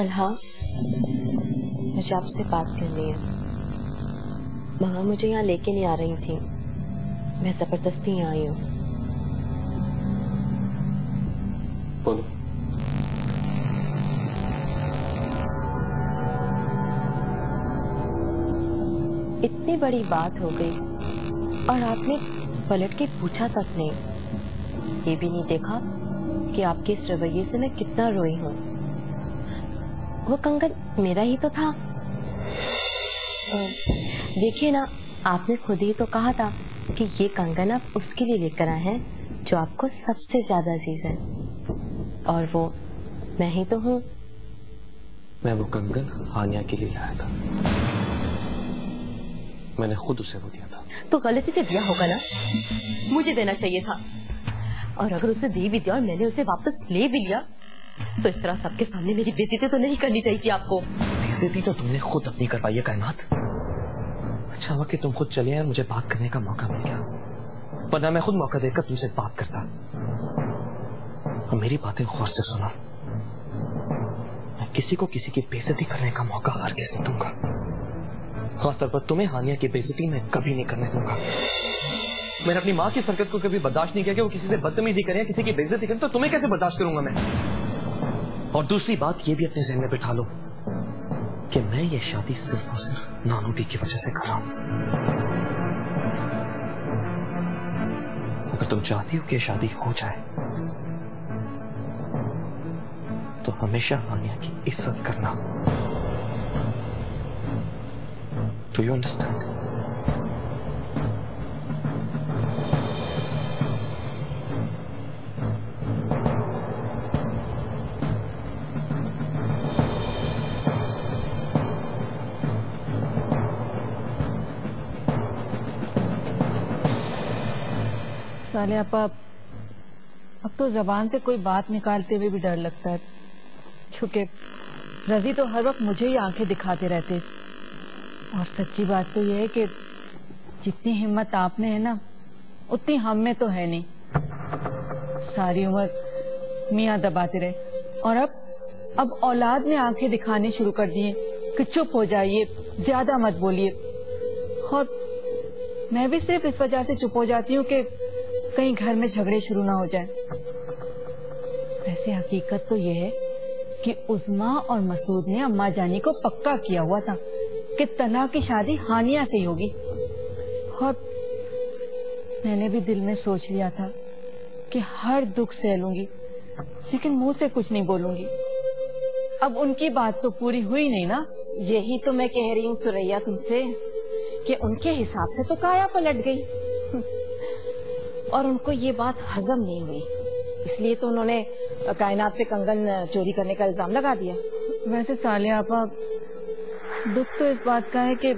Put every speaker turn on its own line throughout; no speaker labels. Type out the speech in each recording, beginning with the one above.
तलहा, मुझे आपसे बात करनी है। मामा मुझे यहाँ लेके नहीं आ रही थी, मैं जबरदस्ती यहाँ आई हूँ।
बोलो।
इतनी बड़ी बात हो गई और आपने पलट के पूछा तक नहीं। ये भी नहीं देखा कि आपके इस रवैये से मैं कितना रोई हूँ। वो कंगन मेरा ही तो था। देखिए ना, आपने खुद ही तो कहा था कि ये कंगन आप उसके लिए लेकर आए हैं जो आपको सबसे ज्यादा अजीज है, और वो मैं ही तो हूँ।
मैं वो कंगन हानिया के लिए लाया था, मैंने खुद उसे वो दिया था।
तो गलती से दिया होगा ना, मुझे देना चाहिए था। और अगर उसे दे भी दिया और मैंने उसे वापस ले भी लिया, तो इस तरह सबके सामने मेरी बेइज्जती तो नहीं करनी चाहिए थी आपको।
बेइज्जती तो तुमने खुद अपनी करवाई है कायनात। अच्छा हुआ कि तुम खुद चले और मुझे बात करने का मौका मिल गया, वरना मैं खुद मौका देकर तुमसे बात करता। और मेरी बातें गौर से सुना, मैं किसी को किसी की बेइज्जती करने का मौका हरगिज़ नहीं दूंगा। खासतौर पर तुम्हें हानिया की बेइज्जती मैं कभी नहीं करने दूंगा। मैंने अपनी माँ की सरकत को कभी बर्दाश्त नहीं किया कि वो किसी से बदतमीजी करे, किसी की बेइज्जती करे, तो तुम्हें कैसे बर्दाश्त करूंगा मैं। और दूसरी बात ये भी अपने ज़हन में बिठा लो कि मैं ये शादी सिर्फ और सिर्फ नानू भी की वजह से कर रहा हूं। अगर तुम चाहती हो कि शादी हो जाए तो हमेशा हानिया की इज्जत करना। Do you understand?
साले आपा, अब तो जबान से कोई बात निकालते हुए भी डर लगता है, क्योंकि रजी तो हर वक्त मुझे ही आंखें दिखाते रहते। और सच्ची बात तो यह है कि जितनी हिम्मत आप में है ना, उतनी हम में तो है नहीं। सारी उम्र मियाँ दबाते रहे और अब औलाद ने आंखें दिखाने शुरू कर दिए कि चुप हो जाइए, ज्यादा मत बोलिए। और मैं भी सिर्फ इस वजह से चुप हो जाती हूँ कि कहीं घर में झगड़े शुरू ना हो जाएं। वैसे हकीकत तो ये है कि उस्मा और मसूद ने अम्मा जानी को पक्का किया हुआ था कि तला की शादी हानिया से ही होगी। और मैंने भी दिल में सोच लिया था कि हर दुख सह लूंगी, लेकिन मुंह से कुछ नहीं बोलूंगी। अब उनकी बात तो पूरी हुई नहीं ना।
यही तो मैं कह रही हूँ सुरैया तुमसे कि उनके हिसाब से तो काया पलट गई और उनको ये बात हजम नहीं हुई, इसलिए तो उन्होंने कायनात पे कंगन चोरी करने का इल्जाम लगा दिया।
वैसे साले आपा, दुख तो इस बात का है कि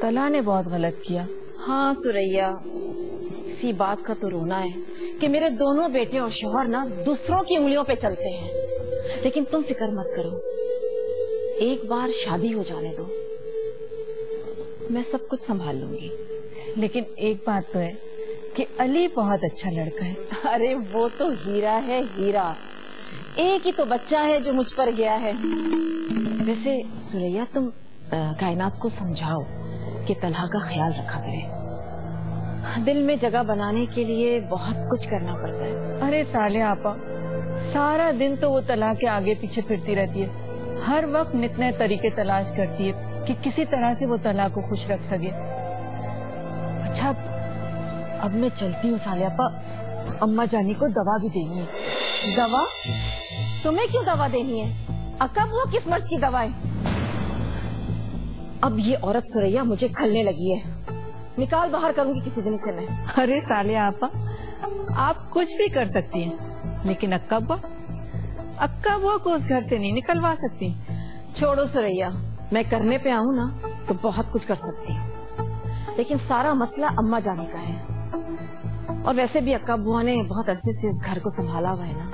तला ने बहुत गलत किया।
हाँ सुरैया, इसी बात का तो रोना है कि मेरे दोनों बेटे और शौहर ना दूसरों की उंगलियों पे चलते हैं। लेकिन तुम फिक्र मत करो, एक बार शादी हो जाने दो, मैं सब कुछ संभाल लूंगी।
लेकिन एक बात तो है कि अली बहुत अच्छा लड़का है।
अरे वो तो हीरा है, हीरा। एक ही तो बच्चा है जो मुझ पर गया है। वैसे सुरैया, तुम कायनात को समझाओ कि तलहा का ख्याल रखा करे। दिल में जगह बनाने के लिए बहुत कुछ करना पड़ता है।
अरे साले आपा, सारा दिन तो वो तलहा के आगे पीछे फिरती रहती है, हर वक्त नित नए तरीके तलाश करती है कि किसी तरह से वो तलहा को खुश रख सके। अच्छा, अब मैं चलती हूँ साले आपा, अम्मा जानी को दवा भी देनी है।
दवा? तुम्हें क्यों दवा देनी है? अकब वो किस मर्ज की दवा है? अब ये औरत सुरैया मुझे खलने लगी है, निकाल बाहर करूंगी किसी दिन से मैं।
अरे साले आपा, आप कुछ भी कर सकती हैं, लेकिन अक्का बुआ को उस घर से नहीं निकलवा सकती।
छोड़ो सुरैया, मैं करने पे आऊँ ना तो बहुत कुछ कर सकती हूँ, लेकिन सारा मसला अम्मा जाने का है। और वैसे भी अक्का बुआ ने बहुत अरसे से इस घर को संभाला हुआ है ना,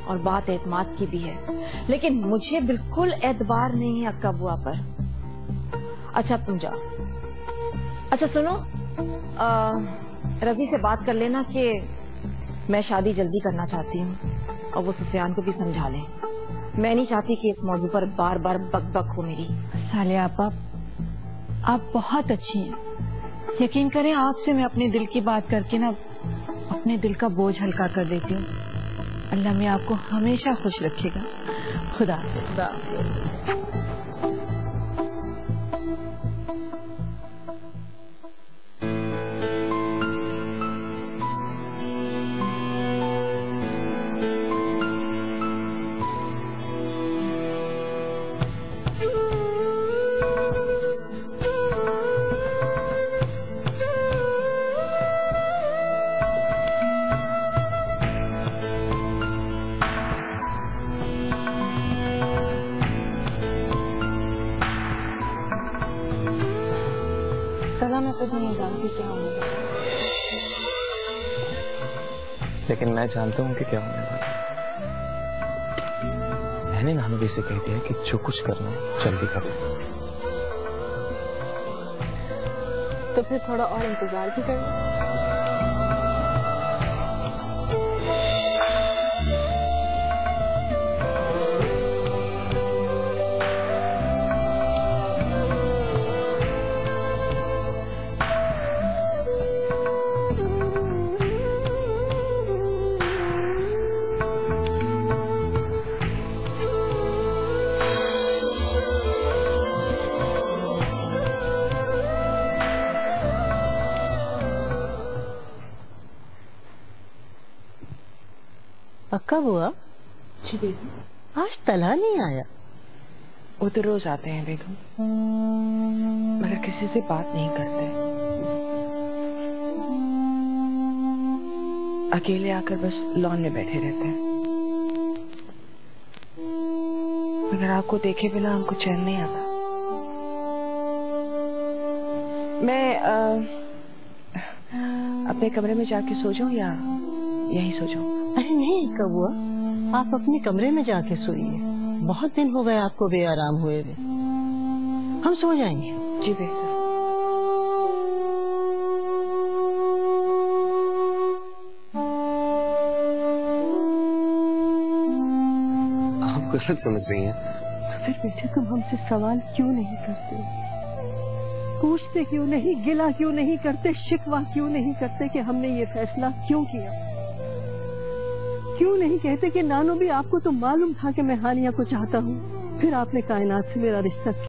और बात एतमाद की भी है, लेकिन मुझे बिल्कुल एतबार नहीं है अक्का बुआ पर। अच्छा तुम जाओ। अच्छा सुनो, रजी से बात कर लेना कि मैं शादी जल्दी करना चाहती हूँ, और वो सुफियान को भी समझा ले। मैं नहीं चाहती कि इस मौजू पर बार बार बकबक हो मेरी।
सालिया आपा, आप बहुत अच्छी हैं। यकीन करें, आपसे मैं अपने दिल की बात करके ना अपने दिल का बोझ हल्का कर देती हूँ। अल्लाह में आपको हमेशा खुश रखेगा। खुदा हाफिज़।
कला मैं खुद नहीं जानती क्या होगा,
लेकिन मैं जानता हूँ कि क्या होने वाला है। मैंने नानू भी से कह दिया कि जो कुछ करना है जल्दी करो।
तो फिर थोड़ा और इंतजार भी करना।
पक्का बुआ?
जी बेगम।
आज तला नहीं आया?
वो तो रोज आते हैं बेगम, मगर किसी से बात नहीं करते। अकेले आकर बस लॉन में बैठे रहते हैं। मगर आपको देखे बिना हमको चैन नहीं आता। मैं अपने कमरे में जाके सो जाऊं या यहीं सो जाऊं?
अरे नहीं कबुआ, आप अपने कमरे में जाके सोइए। बहुत दिन हो गए आपको बेआराम हुए हुए। हम सो जाएंगे।
जी बेहतर।
आप गलत समझ रही हैं।
फिर बेटे तुम हमसे सवाल क्यों नहीं करते? पूछते क्यों नहीं, गिला क्यों नहीं करते, शिकवा क्यों नहीं करते कि हमने ये फैसला क्यों किया? क्यों नहीं कहते कि नानू भी आपको तो मालूम था कि मैं हानिया को चाहता हूँ, फिर आपने कायनात से मेरा रिश्ता